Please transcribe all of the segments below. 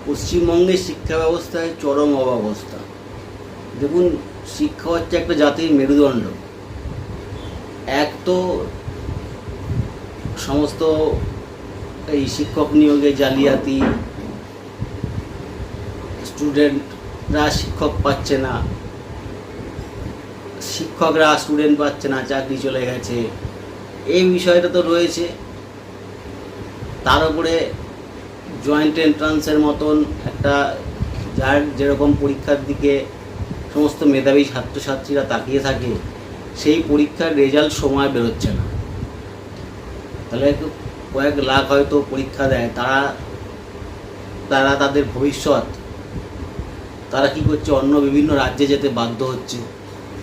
পশ্চিমবঙ্গের শিক্ষা ব্যবস্থায় চরম অব্যবস্থা। দেখুন, শিক্ষা হচ্ছে একটা জাতির মেরুদণ্ড। এক তো সমস্ত এই শিক্ষক নিয়োগে জালিয়াতি, স্টুডেন্টরা শিক্ষক পাচ্ছে না, শিক্ষকরা স্টুডেন্ট পাচ্ছে না, চাকরি চলে গেছে, এই বিষয়টা তো রয়েছে। তার উপরে জয়েন্ট এন্ট্রান্সের মতন একটা, যার যেরকম পরীক্ষার দিকে সমস্ত মেধাবী ছাত্রছাত্রীরা তাকিয়ে থাকে, সেই পরীক্ষার রেজাল্ট সময় বেরোচ্ছে না। তাহলে কয়েক লাখ হয়তো পরীক্ষা দেয়, তারা তাদের ভবিষ্যৎ তারা কি করছে, অন্য বিভিন্ন রাজ্যে যেতে বাধ্য হচ্ছে।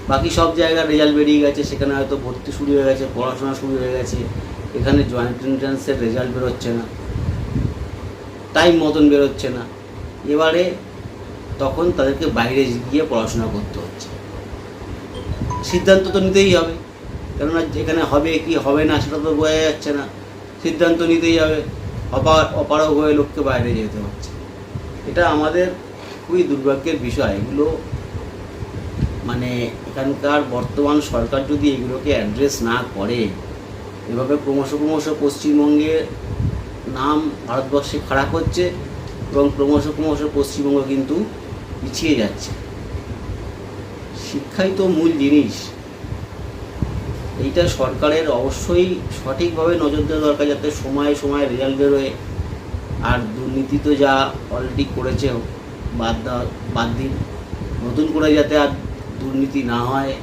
বাকি সব জায়গার রেজাল্ট বেরিয়ে গেছে, সেখানে হয়তো ভর্তি শুরু হয়ে গেছে, পড়াশোনা শুরু হয়ে গেছে, এখানে জয়েন্ট এন্ট্রান্সের রেজাল্ট বেরোচ্ছে না, টাইম মতন বেরোচ্ছে না। এবারে তখন তাদেরকে বাইরে গিয়ে পড়াশোনা করতে হচ্ছে। সিদ্ধান্ত তো নিতেই হবে, কেননা এখানে হবে কি হবে না সেটা তো বোঝা যাচ্ছে না। সিদ্ধান্ত নিতেই হবে, অপারগ হয়ে লোককে বাইরে যেতে হচ্ছে। এটা আমাদের খুবই দুর্ভাগ্যের বিষয়। এগুলো মানে এখানকার বর্তমান সরকার যদি এগুলোকে অ্যাড্রেস না করে, এভাবে ক্রমশ পশ্চিমবঙ্গের নাম ভারতবর্ষে খারাপ হচ্ছে এবং ক্রমশ পশ্চিমবঙ্গ কিন্তু পিছিয়ে যাচ্ছে। শিক্ষাই তো মূল জিনিস। এইটা সরকারের অবশ্যই সঠিকভাবে নজর দেওয়া দরকার, যাতে সময়ে সময়ে রেজাল্ট বেরোয়। আর দুর্নীতি তো যা অলরেডি করেছে বাদ দিন, নতুন করে যাতে আর দুর্নীতি না হয়,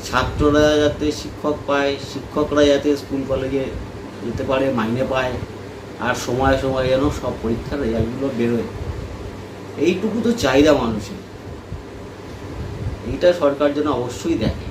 ছাত্ররা যাতে শিক্ষক পায়, শিক্ষকরা যাতে স্কুল কলেজে যেতে পারে, মাইনে পায়, আর সময়ে সময়ে যেন সব পরীক্ষার রেজাল্টগুলো বেরোয়। এইটুকু তো চাহিদা মানুষের, এইটা সরকার যেন অবশ্যই দেখে।